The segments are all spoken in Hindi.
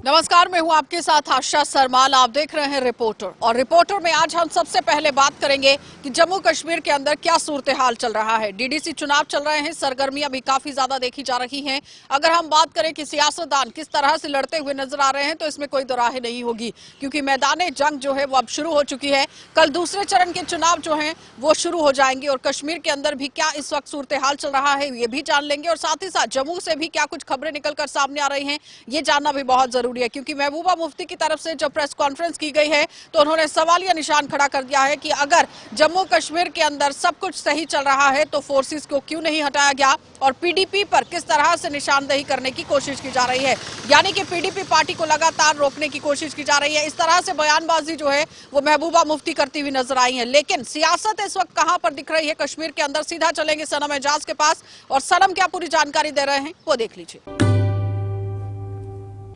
नमस्कार, मैं हूं आपके साथ आशा सरमाल। आप देख रहे हैं रिपोर्टर। और रिपोर्टर में आज हम सबसे पहले बात करेंगे कि जम्मू कश्मीर के अंदर क्या सूरत हाल चल रहा है। डीडीसी चुनाव चल रहे हैं, सरगर्मियां भी काफी ज्यादा देखी जा रही हैं। अगर हम बात करें कि सियासतदान किस तरह से लड़ते हुए नजर आ रहे हैं तो इसमें कोई दोराहे नहीं होगी, क्योंकि मैदान जंग जो है वो अब शुरू हो चुकी है। कल दूसरे चरण के चुनाव जो है वो शुरू हो जाएंगे और कश्मीर के अंदर भी क्या इस वक्त सूरत हाल चल रहा है ये भी जान लेंगे। और साथ ही साथ जम्मू से भी क्या कुछ खबरें निकलकर सामने आ रही हैं ये जानना भी बहुत जरूरी है, क्योंकि महबूबा मुफ्ती की तरफ से जब प्रेस कॉन्फ्रेंस की गई है तो उन्होंने सवालिया निशान खड़ा कर दिया है कि अगर जम्मू कश्मीर के अंदर सब कुछ सही चल रहा है तो फोर्सेस को क्यों नहीं हटाया गया और पीडीपी पर किस तरह से निशानदेही करने की कोशिश की जा रही है, यानी कि पीडीपी पार्टी को लगातार रोकने की कोशिश की जा रही है। इस तरह से बयानबाजी जो है वो महबूबा मुफ्ती करती हुई नजर आई है। लेकिन सियासत इस वक्त कहां पर दिख रही है कश्मीर के अंदर, सीधा चलेंगे सनम एजाज के पास और सनम क्या पूरी जानकारी दे रहे हैं वो देख लीजिए।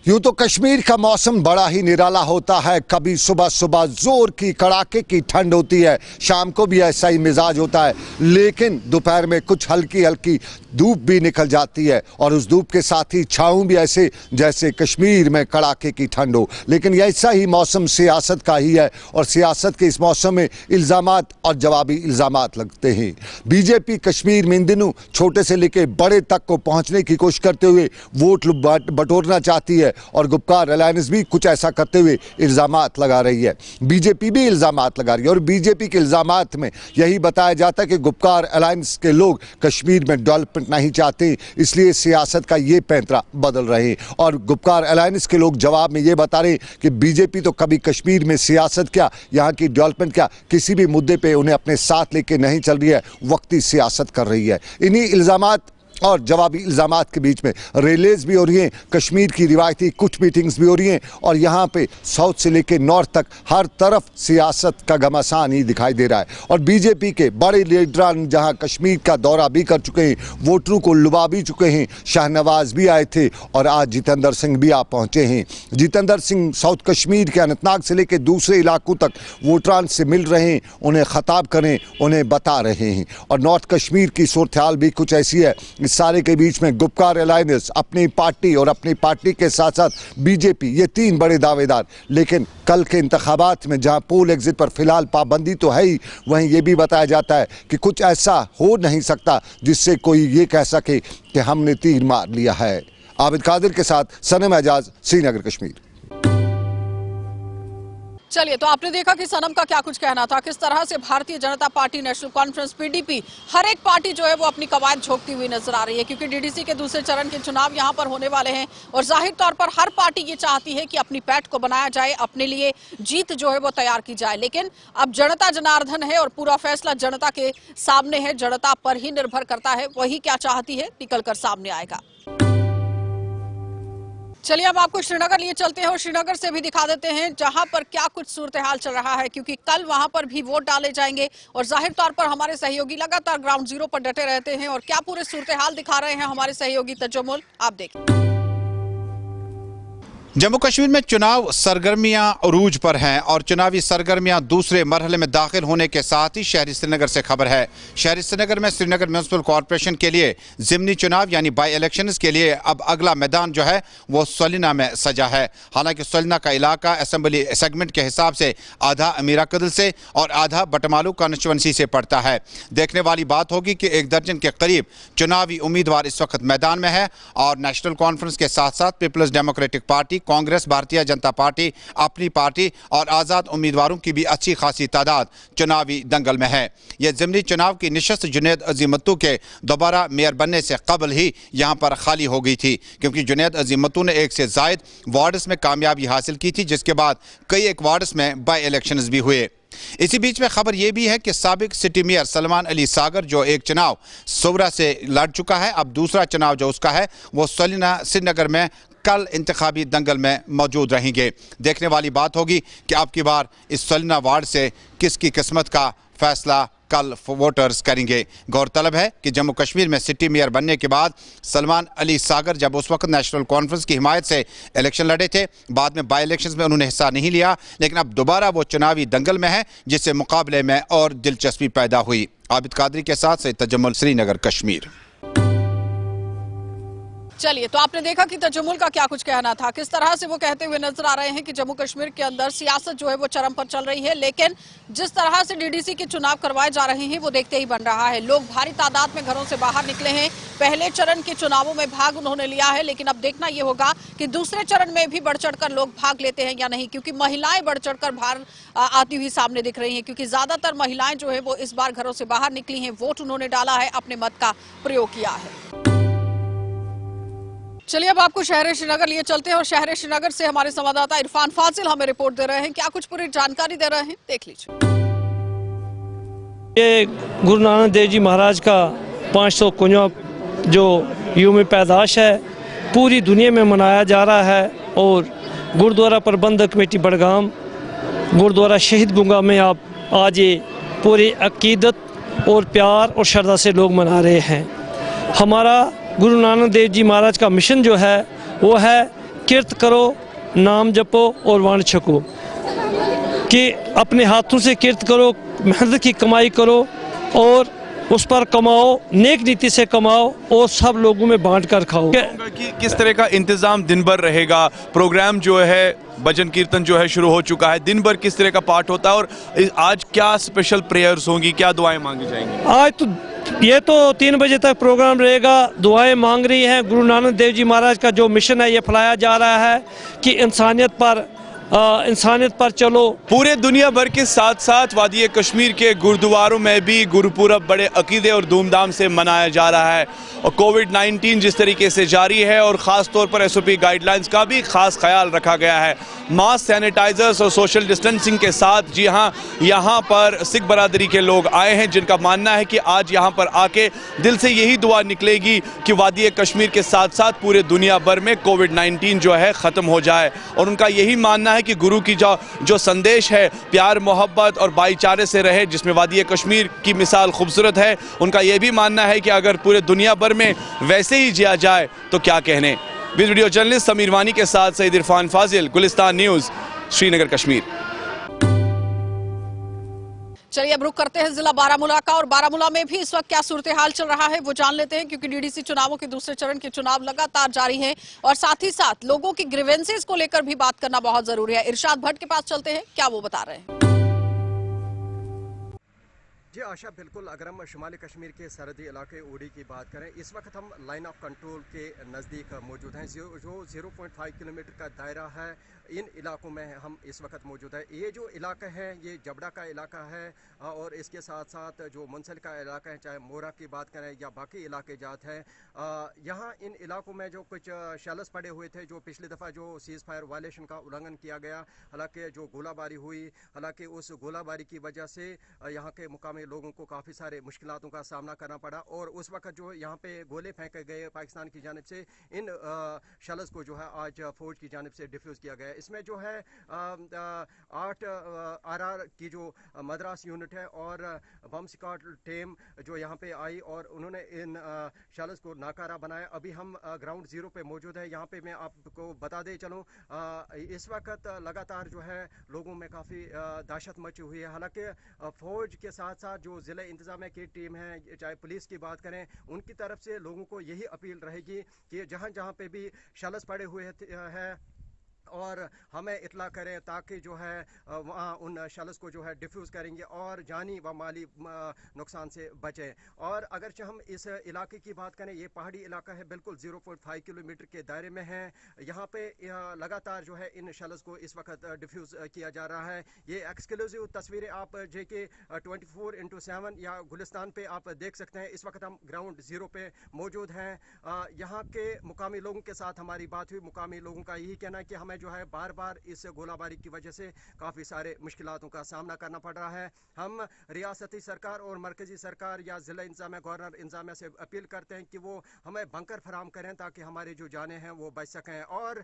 यूं तो कश्मीर का मौसम बड़ा ही निराला होता है। कभी सुबह सुबह जोर की कड़ाके की ठंड होती है, शाम को भी ऐसा ही मिजाज होता है, लेकिन दोपहर में कुछ हल्की हल्की धूप भी निकल जाती है और उस धूप के साथ ही छाँव भी ऐसे जैसे कश्मीर में कड़ाके की ठंड हो। लेकिन ऐसा ही मौसम सियासत का ही है और सियासत के इस मौसम में इल्ज़ामात और जवाबी इल्ज़ामात लगते हैं। बीजेपी कश्मीर में इन दिनों छोटे से लेकर बड़े तक को पहुंचने की कोशिश करते हुए वोट बटोरना चाहती है और गुपकार अलायंस भी कुछ ऐसा करते हुए इल्ज़ामात लगा रही है। बीजेपी भी इल्ज़ामात लगा रही है और बीजेपी के इल्ज़ामात में यही बताया जाता है कि गुपकार अलायंस के लोग कश्मीर में डेवलपमेंट नहीं चाहते, इसलिए सियासत का ये पैंतरा बदल रहे हैं। और गुपकार अलायंस के लोग जवाब में ये बता रहे हैं कि बीजेपी तो कभी कश्मीर में सियासत क्या, यहाँ की डेवलपमेंट क्या, किसी भी मुद्दे पे उन्हें अपने साथ लेके नहीं चल रही है, वक्ती सियासत कर रही है। इन्हीं इल्ज़ामात और जवाबी इल्ज़ामात के बीच में रैलीज भी हो रही हैं, कश्मीर की रिवायती कुछ मीटिंग्स भी हो रही हैं और यहाँ पे साउथ से लेकर नॉर्थ तक हर तरफ सियासत का घमासान ही दिखाई दे रहा है। और बीजेपी के बड़े लीडरान जहाँ कश्मीर का दौरा भी कर चुके हैं, वोटरों को लुभा भी चुके हैं। शाहनवाज भी आए थे और आज जितेंद्र सिंह भी आ पहुँचे हैं। जितेंद्र सिंह साउथ कश्मीर के अनंतनाग से लेकर दूसरे इलाकों तक वोटरान से मिल रहे हैं, उन्हें ख़ताब करें, उन्हें बता रहे हैं। और नॉर्थ कश्मीर की सूरत हाल भी कुछ ऐसी है। इस सारे के बीच में गुपकार अलायंस, अपनी पार्टी और अपनी पार्टी के साथ साथ बीजेपी, ये तीन बड़े दावेदार। लेकिन कल के इंतखाबात में जहां पोल एग्जिट पर फिलहाल पाबंदी तो है ही, वहीं ये भी बताया जाता है कि कुछ ऐसा हो नहीं सकता जिससे कोई ये कह सके कि हमने तीर मार लिया है। आबिद कादिर के साथ सनम एजाज, श्रीनगर, कश्मीर। चलिए, तो आपने देखा कि सनम का क्या कुछ कहना था, किस तरह से Bharatiya Janata party, national conference, PDP, हर एक पार्टी जो है वो अपनी कवायद झोंकती हुई नजर आ रही है, क्योंकि डीडीसी के दूसरे चरण के चुनाव यहां पर होने वाले हैं और जाहिर तौर पर हर पार्टी ये चाहती है कि अपनी पैठ को बनाया जाए, अपने लिए जीत जो है वो तैयार की जाए। लेकिन अब जनता जनार्दन है और पूरा फैसला जनता के सामने है, जनता पर ही निर्भर करता है, वही क्या चाहती है निकलकर सामने आएगा। चलिए, हम आपको श्रीनगर लिए चलते हैं और श्रीनगर से भी दिखा देते हैं जहां पर क्या कुछ सूरत हाल चल रहा है, क्योंकि कल वहां पर भी वोट डाले जाएंगे और जाहिर तौर पर हमारे सहयोगी लगातार ग्राउंड जीरो पर डटे रहते हैं और क्या पूरे सूरत हाल दिखा रहे हैं हमारे सहयोगी तजम्मुल, आप देखिए। जम्मू कश्मीर में चुनाव सरगर्मियां अरूज पर हैं और चुनावी सरगर्मियां दूसरे मरहले में दाखिल होने के साथ ही शहरी श्रीनगर से खबर है। शहरी श्रीनगर में श्रीनगर म्यूनसिपल कॉरपोरेशन के लिए ज़िमनी चुनाव यानी बाई इलेक्शंस के लिए अब अगला मैदान जो है वो सोलिना में सजा है। हालांकि सोलिना का इलाका असम्बली सेगमेंट के हिसाब से आधा अमीरा कदल से और आधा बटमालू कॉन्स्टिट्यूंसी से पड़ता है। देखने वाली बात होगी कि 1 दर्जन के करीब चुनावी उम्मीदवार इस वक्त मैदान में है और नेशनल कॉन्फ्रेंस के साथ साथ peoples democratic party, Congress, Bharatiya Janata party, अपनी पार्टी और आज़ाद उम्मीदवारों की भी अच्छी खासी तादाद चुनावी दंगल में है। यह ज़िमनी चुनाव की निशस्त जुनैद अजीम मत्तू के दोबारा मेयर बनने से कबल ही यहाँ पर खाली हो गई थी, क्योंकि जुनैद अजीम मत्तू ने 1 से ज़ायद वार्ड्स में कामयाबी हासिल की थी, जिसके बाद कई एक वार्ड्स में बाई इलेक्शंस भी हुए। इसी बीच में खबर यह भी है कि साबिक सिटी मेयर सलमान अली सागर जो एक चुनाव सोवरा से लड़ चुका है, अब दूसरा चुनाव जो उसका है वो सोलिना श्रीनगर में कल इंतखाबी दंगल में मौजूद रहेंगे। देखने वाली बात होगी कि अब की बार इस सोलिना वार्ड से किसकी किस्मत का फैसला कल वोटर्स करेंगे। गौरतलब है कि जम्मू कश्मीर में सिटी मेयर बनने के बाद सलमान अली सागर जब उस वक्त नेशनल कॉन्फ्रेंस की हिमायत से इलेक्शन लड़े थे, बाद में बाई इलेक्शंस में उन्होंने हिस्सा नहीं लिया, लेकिन अब दोबारा वो चुनावी दंगल में है, जिससे मुकाबले में और दिलचस्पी पैदा हुई। आबिद कादरी के साथ से तजम्मुल, श्रीनगर, कश्मीर। चलिए, तो आपने देखा कि तजम्मुल का क्या कुछ कहना था, किस तरह से वो कहते हुए नजर आ रहे हैं कि जम्मू कश्मीर के अंदर सियासत जो है वो चरम पर चल रही है, लेकिन जिस तरह से डीडीसी के चुनाव करवाए जा रहे हैं वो देखते ही बन रहा है। लोग भारी तादाद में घरों से बाहर निकले हैं। पहले चरण के चुनावों में भाग उन्होंने लिया है, लेकिन अब देखना ये होगा कि दूसरे चरण में भी बढ़ चढ़कर लोग भाग लेते हैं या नहीं, क्योंकि महिलाएं बढ़ चढ़कर बाहर आती हुई सामने दिख रही हैं, क्योंकि ज्यादातर महिलाएं जो है वो इस बार घरों से बाहर निकली हैं, वोट उन्होंने डाला है, अपने मत का प्रयोग किया है। चलिए, अब आपको शहर श्रीनगर लिए चलते हैं और शहर श्रीनगर से हमारे संवाददाता इरफान फाजिल हमें रिपोर्ट दे रहे हैं। क्या कुछ पूरी जानकारी दे रहे हैं, देख लीजिए। ये गुरु नानक देव जी महाराज का 551वां जो यौम पैदाश है पूरी दुनिया में मनाया जा रहा है और गुरुद्वारा प्रबंधक कमेटी बड़गाम गुरुद्वारा शहीद गंगा में आप आज ये पूरी अकीदत और प्यार और श्रद्धा से लोग मना रहे हैं। हमारा गुरु नानक देव जी महाराज का मिशन जो है वो है कीर्त करो, नाम जपो और वाण छको, कि अपने हाथों से कीर्त करो, मेहनत की कमाई करो और उस पर कमाओ, नेक नीति से कमाओ और सब लोगों में बांट कर खाओ। कि किस तरह का इंतजाम दिन भर रहेगा? प्रोग्राम जो है भजन कीर्तन जो है शुरू हो चुका है, दिन भर किस तरह का पाठ होता है और आज क्या स्पेशल प्रेयर्स होंगी, क्या दुआएं मांगी जाएंगी? आज तो ये तो 3 बजे तक प्रोग्राम रहेगा। दुआएं मांग रही हैं। गुरु नानक देव जी महाराज का जो मिशन है ये फैलाया जा रहा है कि इंसानियत पर चलो। पूरे दुनिया भर के साथ साथ वादी कश्मीर के गुरुद्वारों में भी गुरुपुरब बड़े अकीदे और धूमधाम से मनाया जा रहा है और कोविड-19 जिस तरीके से जारी है और ख़ास तौर पर SOP गाइडलाइंस का भी खास ख्याल रखा गया है। मास्क, सैनिटाइजर्स और सोशल डिस्टेंसिंग के साथ जी हाँ, यहाँ पर सिख बरादरी के लोग आए हैं जिनका मानना है कि आज यहाँ पर आके दिल से यही दुआ निकलेगी कि वादी कश्मीर के साथ साथ पूरे दुनिया भर में कोविड-19 जो है ख़त्म हो जाए और उनका यही मानना है कि गुरु की जो संदेश है प्यार, मोहब्बत और भाईचारे से रहे, जिसमें वादी कश्मीर की मिसाल खूबसूरत है। उनका यह भी मानना है कि अगर पूरे दुनिया भर में वैसे ही जिया जाए तो क्या कहने। वीडियो जर्नलिस्ट समीर वानी के साथ सईद इरफान फाजिल, गुलिस्तान न्यूज़, श्रीनगर कश्मीर। चलिए, अब रुक करते हैं जिला बारामूला का और बारामूला में भी इस वक्त क्या सूरत हाल चल रहा है वो जान लेते हैं, क्योंकि डीडीसी चुनावों के दूसरे चरण के चुनाव लगातार जारी हैं और साथ ही साथ लोगों की ग्रीवेंसेस को लेकर भी बात करना बहुत जरूरी है। इरशाद भट्ट के पास चलते हैं, क्या वो बता रहे हैं। जी आशा, बिल्कुल। अगर हम शुमाली कश्मीर के सरहदी इलाके उड़ी की बात करें, इस वक्त हम लाइन ऑफ कंट्रोल के नज़दीक मौजूद हैं। जो 0.5 किलोमीटर का दायरा है, इन इलाकों में हम इस वक्त मौजूद है। ये जो इलाका है ये जबड़ा का इलाका है और इसके साथ साथ जो मुंसल का इलाका है, चाहे मोरा की बात करें या बाकी इलाके जात हैं, यहाँ इन इलाकों में जो कुछ शैलस पड़े हुए थे, जो पिछली दफ़ा जो सीज़ फायर वायलेशन का उल्लंघन किया गया, हालांकि जो गोलाबारी हुई, हालांकि उस गोलाबारी की वजह से यहाँ के मुकामी लोगों को काफ़ी सारे मुश्किलातों का सामना करना पड़ा और उस वक्त जो यहाँ पे गोले फेंके गए पाकिस्तान की जानिब से, इन शैलस को जो है आज फ़ौज की जानिब से डिफ्यूज़ किया गया। इसमें जो है 8 RR की जो मद्रास यूनिट है और बम स्क्वाड टीम जो यहाँ पे आई और उन्होंने इन शैलस को नाकारा बनाया। अभी हम ग्राउंड जीरो पे मौजूद है। यहाँ पे मैं आपको बता दे चलूँ, इस वक्त लगातार जो है लोगों में काफ़ी दहशत मची हुई है। हालांकि फ़ौज के साथ साथ जो ज़िला इंतज़ामिया की टीम है, चाहे पुलिस की बात करें, उनकी तरफ से लोगों को यही अपील रहेगी कि जहाँ जहाँ पे भी शैलस पड़े हुए हैं और हमें इतला करें ताकि जो है वहाँ उन शैलस को जो है डिफ्यूज़ करेंगे और जानी व माली नुकसान से बचें। और अगरचे हम इस इलाके की बात करें, ये पहाड़ी इलाका है, बिल्कुल 0.5 किलोमीटर के दायरे में है। यहाँ पे लगातार जो है इन शैलस को इस वक्त डिफ्यूज़ किया जा रहा है। ये एक्सक्लूसिव तस्वीरें आप JK 24/7 या गुलिस्तान पे आप देख सकते हैं। इस वक्त हम ग्राउंड जीरो पे मौजूद हैं। यहाँ के मुकामी लोगों के साथ हमारी बात हुई। मुकामी लोगों का यही कहना है कि हमें जो है बार बार इस गोलाबारी की वजह से काफ़ी सारे मुश्किलातों का सामना करना पड़ रहा है। हम रियासती सरकार और मरकजी सरकार या ज़िला इंतज़ामिया, गवर्नर इंतज़ामिया से अपील करते हैं कि वो हमें बंकर फराहम करें ताकि हमारी जो जानें हैं वो बच सकें। और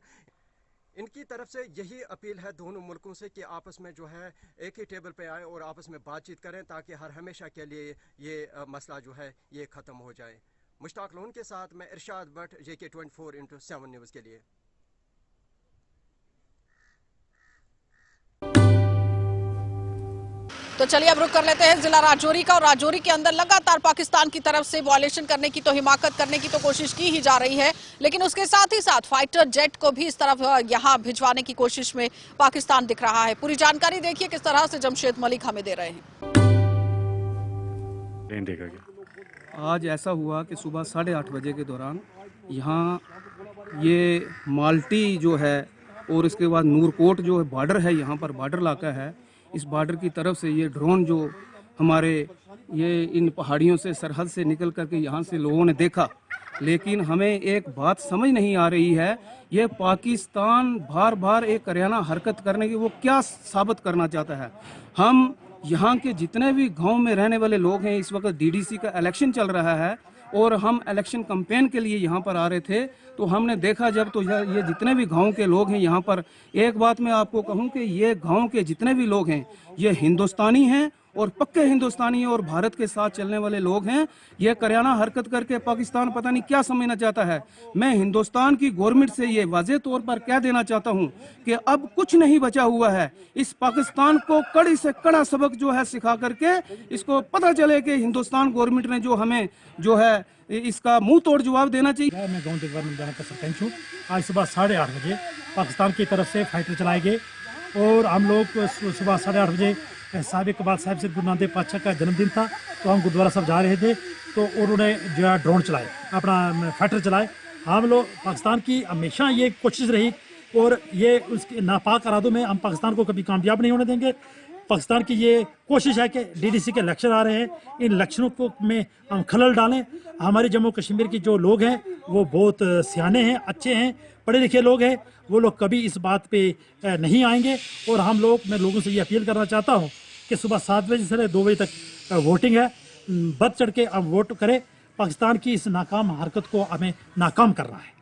इनकी तरफ से यही अपील है दोनों मुल्कों से कि आपस में जो है एक ही टेबल पे आए और आपस में बातचीत करें ताकि हर हमेशा के लिए ये मसला जो है ये ख़त्म हो जाए। मुश्ताक लोन के साथ मैं इरशाद भट्ट, JK 24/7 न्यूज़ के लिए। तो चलिए अब रुक कर लेते हैं जिला राजौरी का। और राजौरी के अंदर लगातार पाकिस्तान की तरफ से वॉयलेशन करने की तो हिमाकत करने की तो कोशिश की ही जा रही है, लेकिन उसके साथ ही साथ फाइटर जेट को भी इस तरफ यहां भिजवाने की कोशिश में पाकिस्तान दिख रहा है। पूरी जानकारी देखिए किस तरह से जमशेद मलिक हमें दे रहे हैं। आज ऐसा हुआ कि सुबह 8:30 बजे के दौरान यहाँ ये माल्टी जो है और इसके बाद नूरकोट जो है बॉर्डर है, यहाँ पर बॉर्डर इलाका है, इस बॉर्डर की तरफ से ये ड्रोन जो हमारे ये इन पहाड़ियों से सरहद से निकल करके यहाँ से लोगों ने देखा, लेकिन हमें एक बात समझ नहीं आ रही है, ये पाकिस्तान बार बार एक करियाना हरकत करने की वो क्या साबित करना चाहता है। हम यहाँ के जितने भी गांव में रहने वाले लोग हैं, इस वक्त डीडीसी का इलेक्शन चल रहा है और हम इलेक्शन कैंपेन के लिए यहाँ पर आ रहे थे, तो हमने देखा जब तो ये जितने भी गांव के लोग हैं यहाँ पर, एक बात मैं आपको कहूँ कि ये गांव के जितने भी लोग हैं ये हिंदुस्तानी हैं और पक्के हिंदुस्तानी हैं और भारत के साथ चलने वाले लोग हैं। ये करियाना हरकत करके पाकिस्तान पता नहीं क्या समझना चाहता है। मैं हिंदुस्तान की गवर्नमेंट से ये वाज़ेह तौर पर कह देना चाहता हूँ कि अब कुछ नहीं बचा हुआ है। इस पाकिस्तान को कड़ी से कड़ा सबक जो है सिखा करके इसको पता चले कि हिंदुस्तान गवर्नमेंट ने जो हमें जो है इसका मुंह तोड़ जवाब देना चाहिए। मैं गाँव देवगढ़ का सरपंच हूँ। आज सुबह 8:30 बजे पाकिस्तान की तरफ से फाइटर चलाए गए और हम लोग सुबह 8:30 बजे साहब इकबाल साहब से गुरु नानक पातशाह का जन्मदिन था, तो हम गुरुद्वारा साहब जा रहे थे, तो उन्होंने जो है ड्रोन चलाए, अपना फाइटर चलाए। हम लोग पाकिस्तान की हमेशा ये कोशिश रही और ये उसके नापाक इरादों में हम पाकिस्तान को कभी कामयाब नहीं होने देंगे। पाकिस्तान की ये कोशिश है कि डीडीसी के इलेक्शन आ रहे हैं, इन इलेक्शनों को में हम खलल डालें। हमारे जम्मू कश्मीर के जो लोग हैं वो बहुत सियाने हैं, अच्छे हैं, पढ़े लिखे लोग हैं, वो लोग कभी इस बात पे नहीं आएंगे। और मैं लोगों से ये अपील करना चाहता हूँ कि सुबह 7 बजे से 2 बजे तक वोटिंग है, बढ़ चढ़ के अब वोट करें। पाकिस्तान की इस नाकाम हरकत को हमें नाकाम करना है।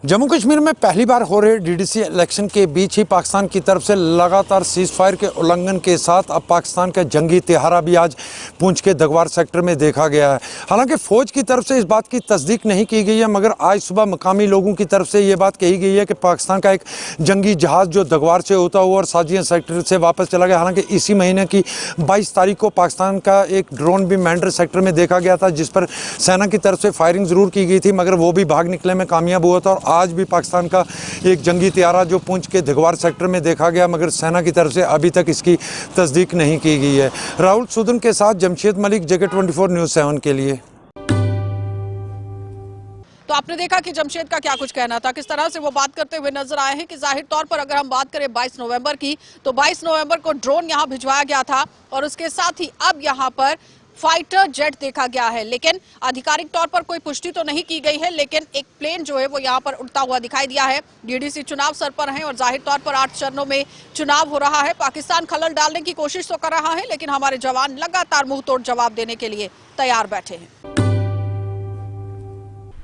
जम्मू कश्मीर में पहली बार हो रहे डीडीसी इलेक्शन के बीच ही पाकिस्तान की तरफ से लगातार सीज फायर के उल्लंघन के साथ अब पाकिस्तान का जंगी तिहारा भी आज पुंछ के दगवार सेक्टर में देखा गया है। हालांकि फ़ौज की तरफ से इस बात की तस्दीक नहीं की गई है, मगर आज सुबह मकामी लोगों की तरफ से ये बात कही गई है कि पाकिस्तान का एक जंगी जहाज़ जो दगवार से होता हुआ और साजिया सेक्टर से वापस चला गया। हालांकि इसी महीने की 22 तारीख को पाकिस्तान का एक ड्रोन भी मैंडर सेक्टर में देखा गया था, जिस पर सेना की तरफ से फायरिंग ज़रूर की गई थी, मगर वो भी भाग निकलने में कामयाब हुआ था। और आज भी पाकिस्तान का एक जंगी तियारा जो पुंछ के दगवार सेक्टर में देखा गया, मगर सेना की तरफ से अभी तक इसकी तस्दीक नहीं की गई है। राहुल सुदन के साथ जमशेद मलिक, जगत 24 न्यूज़ 7 के लिए। तो आपने देखा कि जमशेद का क्या कुछ कहना था, किस तरह से वो बात करते हुए नजर आए हैं कि जाहिर तौर पर अगर हम बात करें 22 नवंबर की, तो 22 नवंबर को ड्रोन यहां भिजवाया गया था और उसके साथ ही अब यहां पर फाइटर जेट देखा गया है। लेकिन आधिकारिक तौर पर कोई पुष्टि तो नहीं की गई है, लेकिन एक प्लेन जो है वो यहाँ पर उड़ता हुआ दिखाई दिया है। डीडीसी चुनाव सर पर हैं और जाहिर तौर पर 8 चरणों में चुनाव हो रहा है। पाकिस्तान खलल डालने की कोशिश तो कर रहा है, लेकिन हमारे जवान लगातार मुंह तोड़ जवाब देने के लिए तैयार बैठे हैं।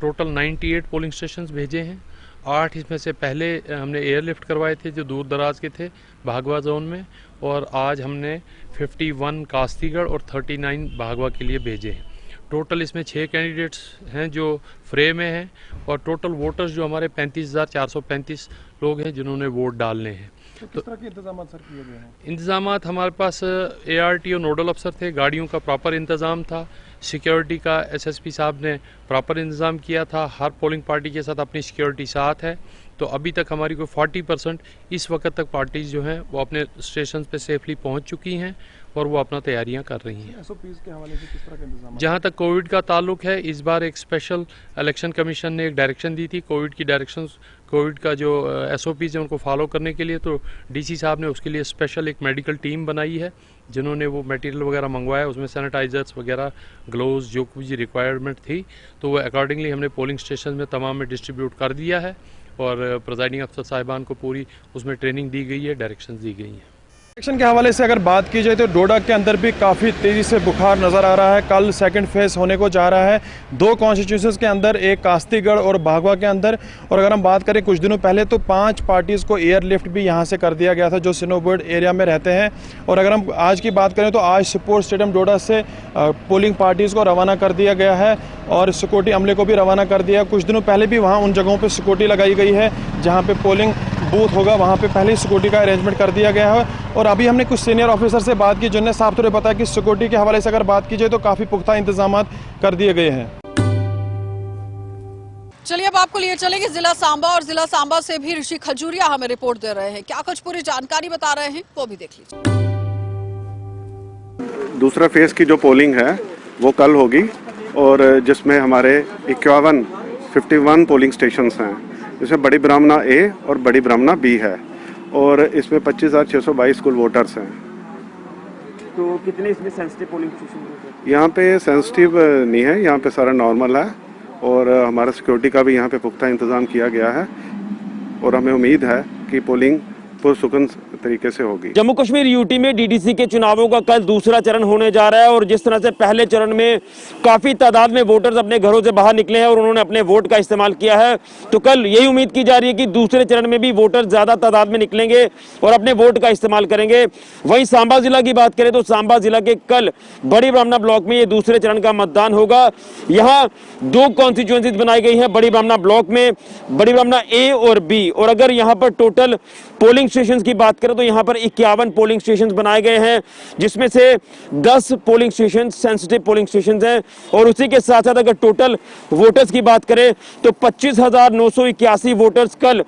टोटल 98 पोलिंग स्टेशंस भेजे हैं। 8 इसमें से पहले हमने एयरलिफ्ट करवाए थे जो दूर दराज के थे भागवा जोन में, और आज हमने 51 कास्तीगढ़ और 39 भागवा के लिए भेजे हैं। टोटल इसमें 6 कैंडिडेट्स हैं जो फ्रे में हैं और टोटल वोटर्स जो हमारे 35,435 लोग हैं जिन्होंने वोट डालने हैं। तो किस तरह के इंतजाम सर किए गए हैं? इंतजाम हमारे पास ART और नोडल अफसर थे, गाड़ियों का प्रॉपर इंतज़ाम था, सिक्योरिटी का SSP साहब ने प्रॉपर इंतज़ाम किया था। हर पोलिंग पार्टी के साथ अपनी सिक्योरिटी साथ है। तो अभी तक हमारी कोई 40% इस वक्त तक पार्टीज जो हैं वो अपने स्टेशन पे सेफली पहुंच चुकी हैं और वो अपना तैयारियां कर रही हैं। SOPs के हवाले से किस तरह का इंतजाम? जहां तक कोविड का ताल्लुक है, इस बार एक स्पेशल इलेक्शन कमीशन ने एक डायरेक्शन दी थी कोविड की डायरेक्शंस, कोविड का जो SOPs हैं उनको फॉलो करने के लिए। तो DC साहब ने उसके लिए स्पेशल एक मेडिकल टीम बनाई है जिन्होंने वो मटेरियल वगैरह मंगवाया, उसमें सैनिटाइजर्स वगैरह, ग्लोव्स, जो कुछ रिक्वायरमेंट थी तो वो अकॉर्डिंगली हमने पोलिंग स्टेशन में तमाम में डिस्ट्रीब्यूट कर दिया है और प्रिजाइडिंग अफसर साहिबान को पूरी उसमें ट्रेनिंग दी गई है, डायरेक्शंस दी गई हैं। इलेक्शन के हवाले से अगर बात की जाए तो डोडा के अंदर भी काफ़ी तेज़ी से बुखार नज़र आ रहा है। कल सेकंड फेज होने को जा रहा है 2 कॉन्स्टिट्यूंसीज के अंदर, एक कास्तीगढ़ और भागवा के अंदर। और अगर हम बात करें कुछ दिनों पहले तो 5 पार्टीज़ को एयरलिफ्ट भी यहां से कर दिया गया था जो स्नोबर्ड एरिया में रहते हैं। और अगर हम आज की बात करें तो आज स्पोर्ट्स स्टेडियम डोडा से पोलिंग पार्टीज़ को रवाना कर दिया गया है और सिक्योरिटी अमले को भी रवाना कर दिया। कुछ दिनों पहले भी वहाँ उन जगहों पर सिक्योरिटी लगाई गई है जहाँ पे पोलिंग बूथ होगा वहाँ पे पहले ही सिक्योरिटी का अरेंजमेंट कर दिया गया है। और अभी हमने कुछ सीनियर ऑफिसर से बात की जिन्होंने साफ तौर पर बताया कि सिक्योरिटी के हवाले से अगर बात की जाए तो काफ़ी पुख्ता इंतजाम कर दिए गए हैं। चलिए अब आपको लिए चलेंगे जिला सांबा, और जिला सांबा से भी ऋषि खजूरिया हमें रिपोर्ट दे रहे हैं। क्या कुछ पूरी जानकारी बता रहे हैं वो भी देख लीजिए। दूसरा फेज की जो पोलिंग है वो कल होगी और जिसमें हमारे 51 पोलिंग स्टेशंस हैं, जिसमें बड़ी ब्राह्मणा ए और बड़ी ब्राह्मणा बी है और इसमें 25,622 कुल वोटर्स हैं। तो कितने इसमें सेंसिटिव पोलिंग स्टेशन? यहाँ पे सेंसिटिव नहीं है, यहाँ पे सारा नॉर्मल है और हमारा सिक्योरिटी का भी यहाँ पे पुख्ता इंतज़ाम किया गया है और हमें उम्मीद है कि पोलिंग पुरसुकून तरीके से होगी। जम्मू कश्मीर यूटी में डीडीसी के चुनावों का कल दूसरा चरण होने जा रहा है और जिस तरह से पहले चरण में काफी तादाद में वोटर्स अपने घरों से बाहर निकले हैं और उन्होंने अपने वोट का इस्तेमाल किया है, तो कल यही उम्मीद की जा रही है कि दूसरे चरण में भी वोटर ज्यादा तादाद में निकलेंगे और अपने वोट का इस्तेमाल करेंगे। वहीं सांबा जिला की बात करें तो सांबा जिला के कल बड़ी ब्राह्मणा ब्लॉक में ये दूसरे चरण का मतदान होगा। यहाँ 2 कॉन्स्टिट्यूएंसीज बनाई गई है बड़ी ब्राह्मणा ब्लॉक में, बड़ी ब्राह्मणा ए और बी। और अगर यहाँ पर टोटल पोलिंग स्टेशंस की बात करें तो यहाँ पर 51 पोलिंग स्टेशंस बनाए गए हैं, जिसमें से 10 polling station sensitive polling stations हैं। और उसी के साथ साथ अगर टोटल वोटर्स की बात करें तो 25,981 वोटर्स कल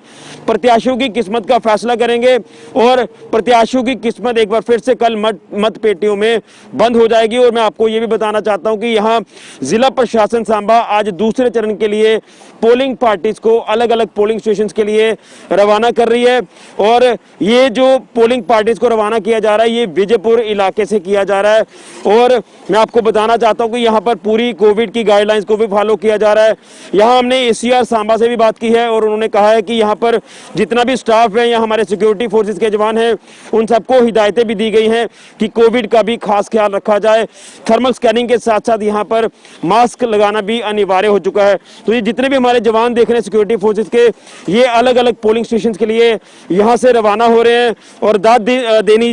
प्रत्याशियों की किस्मत का फैसला करेंगे और प्रत्याशियों की किस्मत एक बार फिर से कल मत पेटियों में बंद हो जाएगी। और मैं आपको ये भी बताना चाहता हूं कि यहाँ जिला प्रशासन सांबा आज दूसरे चरण के लिए पोलिंग पार्टीज को अलग अलग पोलिंग स्टेशन के लिए रवाना कर रही है। और ये जो पोलिंग पार्टीज को रवाना किया जा रहा है ये विजयपुर इलाके से किया जा रहा है। और मैं आपको बताना चाहता हूं कि यहाँ पर पूरी कोविड की गाइडलाइंस को भी फॉलो किया जा रहा है। यहाँ हमने एसीआर सांबा से भी बात की है और उन्होंने कहा है कि यहाँ पर जितना भी स्टाफ है या हमारे सिक्योरिटी फोर्सेज के जवान हैं उन सबको हिदायतें भी दी गई हैं कि कोविड का भी खास ख्याल रखा जाए। थर्मल स्कैनिंग के साथ साथ यहाँ पर मास्क लगाना भी अनिवार्य हो चुका है। तो ये जितने भी हमारे जवान देख रहे हैं सिक्योरिटी फोर्सेज के, ये अलग अलग पोलिंग स्टेशन के लिए यहाँ से रवाना हो रहे हैं। और दाद देनी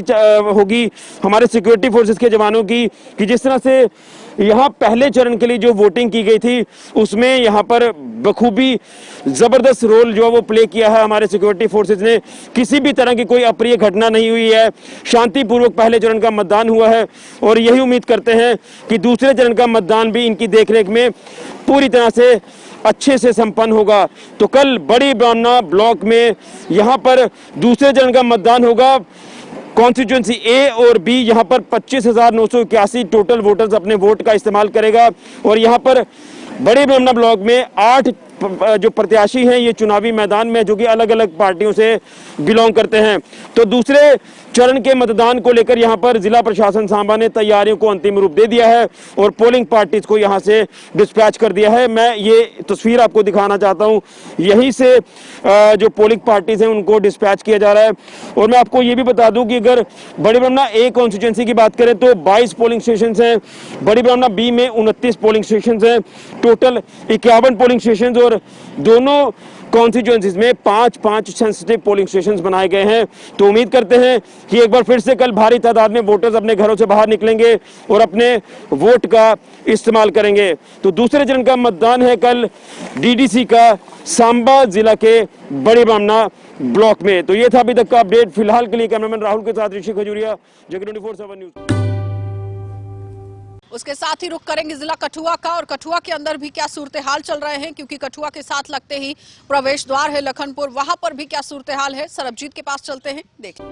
होगी हमारे सिक्योरिटी फोर्सेज के जवानों की कि जिस तरह से यहाँ पहले चरण के लिए जो वोटिंग की गई थी उसमें यहाँ पर बखूबी जबरदस्त रोल जो वो प्ले किया है हमारे सिक्योरिटी फोर्सेज ने। किसी भी तरह की कोई अप्रिय घटना नहीं हुई है, शांतिपूर्वक पहले चरण का मतदान हुआ है और यही उम्मीद करते हैं कि दूसरे चरण का मतदान भी इनकी देखरेख में पूरी तरह से अच्छे से संपन्न होगा। तो कल बड़ी ब्राह्मणा ब्लॉक में यहाँ पर दूसरे चरण का मतदान होगा। कॉन्स्टिट्यूएंसी ए और बी यहाँ पर 25,981 टोटल वोटर्स अपने वोट का इस्तेमाल करेगा। और यहाँ पर बड़ी ब्राह्मणा ब्लॉक में 8 जो प्रत्याशी हैं ये चुनावी मैदान में जो कि अलग अलग पार्टियों से बिलोंग करते हैं। तो दूसरे चरण के मतदान को लेकर यहाँ पर जिला प्रशासन सांबा ने तैयारियों को अंतिम रूप दे दिया है और पोलिंग पार्टीज को यहाँ से डिस्पैच कर दिया है। मैं ये तस्वीर आपको दिखाना चाहता हूँ, यहीं से जो पोलिंग पार्टीज हैं उनको डिस्पैच किया जा रहा है। और मैं आपको ये भी बता दूं कि अगर बड़ी ब्राह्मणा ए कॉन्स्टिट्यूएंसी की बात करें तो 22 पोलिंग स्टेशन हैं, बड़ी ब्राह्मणा बी में 29 पोलिंग स्टेशन हैं, टोटल 51 पोलिंग स्टेशन और दोनों कॉन्स्टिट्यूएंसीज में 5-5 सेंसिटिव पोलिंग स्टेशंस बनाए गए हैं। तो उम्मीद करते हैं कि एक बार फिर से कल भारी तादाद में वोटर्स अपने घरों से बाहर निकलेंगे और अपने वोट का इस्तेमाल करेंगे। तो दूसरे चरण का मतदान है कल डीडीसी का सांबा जिला के बड़ी ब्राह्मणा ब्लॉक में। तो ये था अभी तक का अपडेट। फिलहाल के लिए कैमरामैन राहुल के साथ ऋषि खजूरिया, जगह 24/7 न्यूज। उसके साथ ही रुख करेंगे जिला कठुआ का, और कठुआ के अंदर भी क्या सूरत हाल चल रहे हैं, क्योंकि कठुआ के साथ लगते ही प्रवेश द्वार है लखनपुर, वहां पर भी क्या सूरत हाल है। सरबजीत के पास चलते हैं, देखिए।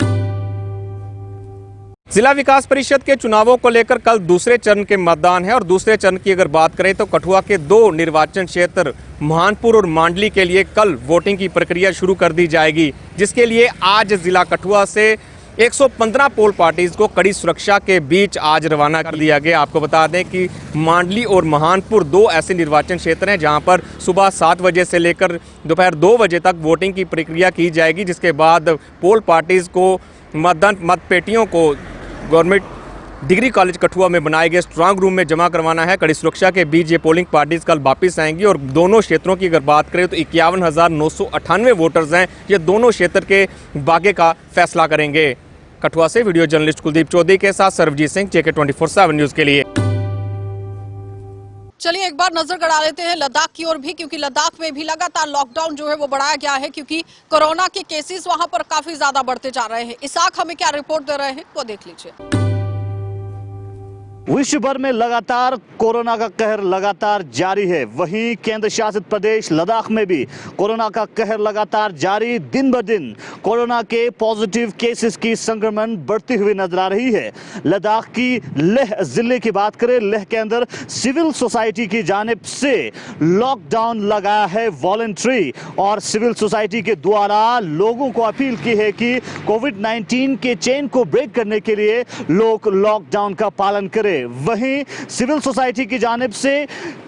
जिला विकास परिषद के चुनावों को लेकर कल दूसरे चरण के मतदान है और दूसरे चरण की अगर बात करें तो कठुआ के 2 निर्वाचन क्षेत्र महानपुर और मांडली के लिए कल वोटिंग की प्रक्रिया शुरू कर दी जाएगी, जिसके लिए आज जिला कठुआ से 115 पोल पार्टीज को कड़ी सुरक्षा के बीच आज रवाना कर दिया गया। आपको बता दें कि मांडली और महानपुर 2 ऐसे निर्वाचन क्षेत्र हैं जहां पर सुबह 7 बजे से लेकर दोपहर 2 बजे तक वोटिंग की प्रक्रिया की जाएगी, जिसके बाद पोल पार्टीज को मत पेटियों को गवर्नमेंट डिग्री कॉलेज कठुआ में बनाए गए स्ट्रांग रूम में जमा करवाना है। कड़ी सुरक्षा के बीच ये पोलिंग पार्टीज कल वापस आएंगी और दोनों क्षेत्रों की अगर बात करें तो 51,998 वोटर्स हैं, ये दोनों क्षेत्र के बागे का फैसला करेंगे। कठुआ से वीडियो जर्नलिस्ट कुलदीप चौधरी के साथ सर्वजीत सिंह, JK 24/7 न्यूज के लिए। चलिए एक बार नजर गड़ा लेते हैं लद्दाख की ओर भी, क्योंकि लद्दाख में भी लगातार लॉकडाउन जो है वो बढ़ाया गया है, क्योंकि कोरोना के केसेस वहां पर काफी ज्यादा बढ़ते जा रहे हैं। इसाक हमें क्या रिपोर्ट दे रहे हैं वो देख लीजिए। विश्व भर में लगातार कोरोना का कहर लगातार जारी है, वहीं केंद्र शासित प्रदेश लद्दाख में भी कोरोना का कहर लगातार जारी। दिन ब दिन कोरोना के पॉजिटिव केसेस की संक्रमण बढ़ती हुई नजर आ रही है। लद्दाख की लेह जिले की बात करें, लेह के अंदर सिविल सोसाइटी की जानिब से लॉकडाउन लगाया है वॉलंटरी, और सिविल सोसाइटी के द्वारा लोगों को अपील की है कि कोविड-19 के चेन को ब्रेक करने के लिए लोग लॉकडाउन का पालन करें। वहीं सिविल सोसाइटी की जानिब से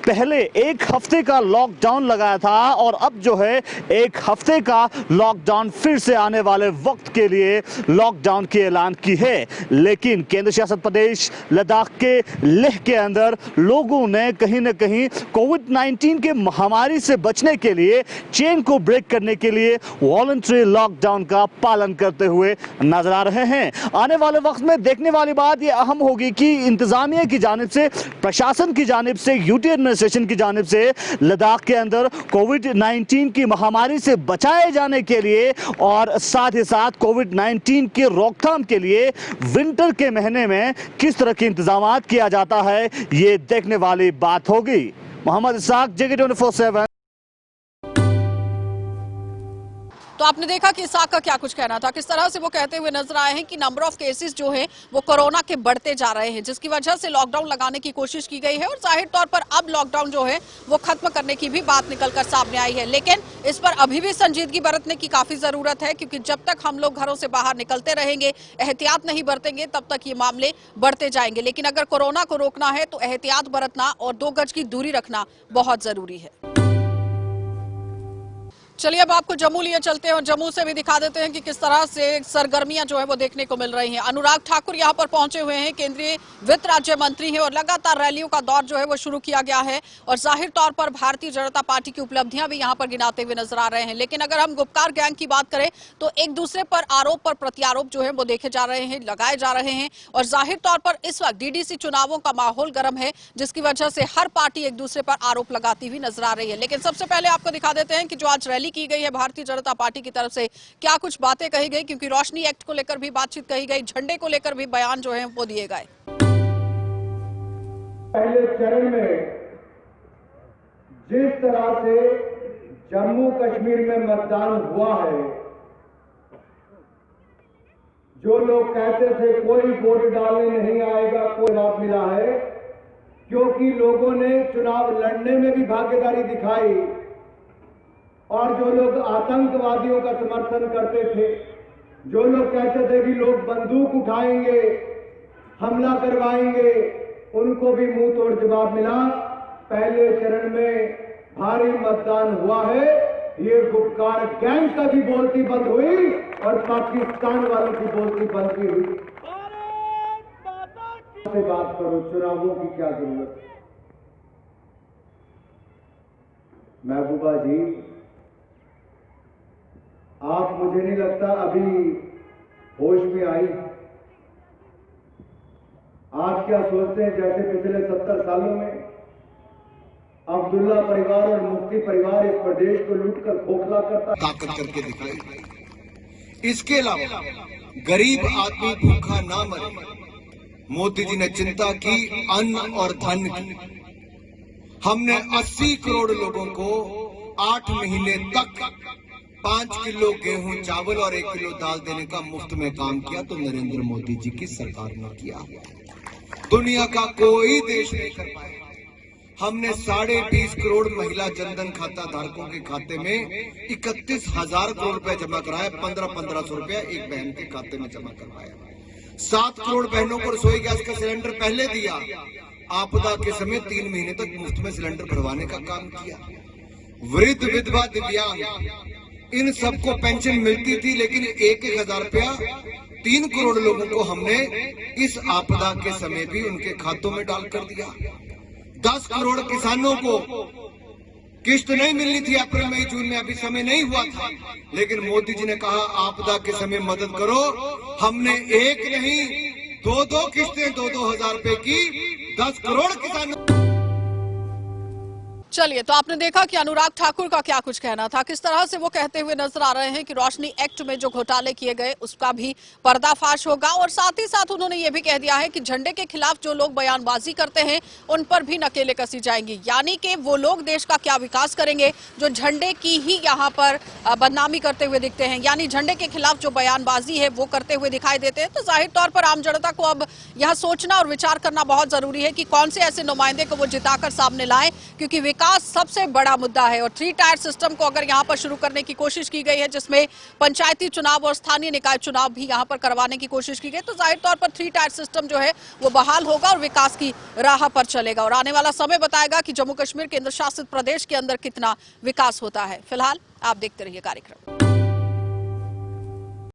पहले एक हफ्ते का लॉकडाउन लगाया था, और अब जो है एक हफ्ते का लॉकडाउन फिर से आने वाले वक्त के लिए लॉकडाउन की ऐलान की है। लेकिन केंद्र शासित प्रदेश लद्दाख के लेह के अंदर लोगों ने कहीं ना कहीं कोविड-19 के महामारी से बचने के लिए, चेन को ब्रेक करने के लिए वॉलंटरी लॉकडाउन का पालन करते हुए नजर आ रहे हैं। आने वाले वक्त में देखने वाली बात यह अहम होगी कि इंतजामिया की जानिब से, प्रशासन की जानिब से, यूटी एडमिनिस्ट्रेशन की जानिब से लद्दाख के अंदर कोविड-19 की महामारी से बचाए जाने के लिए और साथ ही साथ कोविड-19 की रोकथाम के लिए विंटर के महीने में किस तरह के इंतजाम किया जाता है, ये देखने वाली बात होगी। मोहम्मद इसाक, JK24/7। तो आपने देखा कि इसाक का क्या कुछ कहना था, किस तरह से वो कहते हुए नजर आए हैं कि नंबर ऑफ केसेस जो है वो कोरोना के बढ़ते जा रहे हैं, जिसकी वजह से लॉकडाउन लगाने की कोशिश की गई है, और जाहिर तौर पर अब लॉकडाउन जो है वो खत्म करने की भी बात निकलकर सामने आई है। लेकिन इस पर अभी भी संजीदगी बरतने की काफी जरूरत है, क्योंकि जब तक हम लोग घरों से बाहर निकलते रहेंगे, एहतियात नहीं बरतेंगे, तब तक ये मामले बढ़ते जाएंगे। लेकिन अगर कोरोना को रोकना है तो एहतियात बरतना और 2 गज की दूरी रखना बहुत जरूरी है। चलिए अब आपको जम्मू लिए चलते हैं और जम्मू से भी दिखा देते हैं कि किस तरह से सरगर्मियां जो है वो देखने को मिल रही हैं। अनुराग ठाकुर यहां पर पहुंचे हुए हैं, केंद्रीय वित्त राज्य मंत्री हैं, और लगातार रैलियों का दौर जो है वो शुरू किया गया है, और जाहिर तौर पर भारतीय जनता पार्टी की उपलब्धियां भी यहां पर गिनाते हुए नजर आ रहे हैं। लेकिन अगर हम गुपकार गैंग की बात करें तो एक दूसरे पर आरोप पर प्रत्यारोप जो है वो देखे जा रहे हैं, लगाए जा रहे हैं, और जाहिर तौर पर इस वक्त डीडीसी चुनावों का माहौल गर्म है, जिसकी वजह से हर पार्टी एक दूसरे पर आरोप लगाती हुई नजर आ रही है। लेकिन सबसे पहले आपको दिखा देते हैं कि जो आज रैली की गई है भारतीय जनता पार्टी की तरफ से, क्या कुछ बातें कही गई, क्योंकि रोशनी एक्ट को लेकर भी बातचीत कही गई, झंडे को लेकर भी बयान जो है वो दिए गए। पहले चरण में जिस तरह से जम्मू कश्मीर में मतदान हुआ है, जो लोग कहते थे कोई वोट डालने नहीं आएगा, कोई लाभ मिला है, क्योंकि लोगों ने चुनाव लड़ने में भी भागीदारी दिखाई, और जो लोग आतंकवादियों का समर्थन करते थे, जो लोग कहते थे कि लोग बंदूक उठाएंगे, हमला करवाएंगे, उनको भी मुंह तोड़ जवाब मिला। पहले चरण में भारी मतदान हुआ है, ये गुपकार गैंग का भी बोलती बंद हुई और पाकिस्तान वालों की बोलती बंद भी हुई। से बात करो, चुनावों की क्या जरूरत है। महबूबा जी, आप मुझे नहीं लगता अभी होश में आई। आप क्या सोचते हैं जैसे पिछले 70 सालों में अब्दुल्ला परिवार और मुफ्ती परिवार इस प्रदेश को लूटकर खोखला करता, ताकत करके दिखाई। इसके अलावा गरीब आदमी भूखा ना मरे, मोदी जी ने चिंता की अन्न और धन की। हमने 80 करोड़ लोगों को 8 महीने तक 5 किलो गेहूं, चावल और 1 किलो दाल देने का मुफ्त में काम किया, तो नरेंद्र मोदी जी की सरकार ने किया। दुनिया का कोई देश नहीं कर पाया। हमने 20.5 करोड़ महिला जनधन खाता धारकों के खाते में 31,000 करोड़ रुपए जमा कराया, 1500 रुपया एक बहन के खाते में जमा करवाया। 7 करोड़ बहनों को रसोई गैस का सिलेंडर पहले दिया। आपदा के समय 3 महीने तक मुफ्त में सिलेंडर भरवाने का काम किया। वृद्ध, विधवा, दिव्यांग, इन सबको पेंशन मिलती थी, लेकिन 1,000 रुपया 3 करोड़ लोगों को हमने इस आपदा के समय भी उनके खातों में डालकर दिया। 10 करोड़ किसानों को किश्त नहीं मिलनी थी अप्रैल, मई, जून में, अभी समय नहीं हुआ था, लेकिन मोदी जी ने कहा आपदा के समय मदद करो। हमने एक नहीं 2-2 किश्तें 2-2 हजार रुपए की 10 करोड़ किसानों। चलिए, तो आपने देखा कि अनुराग ठाकुर का क्या कुछ कहना था, किस तरह से वो कहते हुए नजर आ रहे हैं कि रोशनी एक्ट में जो घोटाले किए गए उसका भी पर्दाफाश होगा। और साथ ही साथ उन्होंने ये भी कह दिया है कि झंडे के खिलाफ जो लोग बयानबाजी करते हैं उन पर भी नकेले कसी जाएंगी, यानी कि वो लोग देश का क्या विकास करेंगे जो झंडे की ही यहाँ पर बदनामी करते हुए दिखते हैं, यानी झंडे के खिलाफ जो बयानबाजी है वो करते हुए दिखाई देते हैं। तो जाहिर तौर पर आम जनता को अब यह सोचना और विचार करना बहुत जरूरी है कि कौन से ऐसे नुमाइंदे को वो जिताकर सामने लाएं, क्योंकि विकास सबसे बड़ा मुद्दा है। और 3 टायर सिस्टम को अगर यहां पर शुरू करने की कोशिश की गई है, जिसमें पंचायती चुनाव और स्थानीय निकाय चुनाव भी यहां पर करवाने की कोशिश की गई, तो जाहिर तौर पर 3 टायर सिस्टम जो है वो बहाल होगा और विकास की राह पर चलेगा। और आने वाला समय बताएगा कि जम्मू कश्मीर केंद्र शासित प्रदेश के अंदर कितना विकास होता है। फिलहाल आप देखते रहिए कार्यक्रम।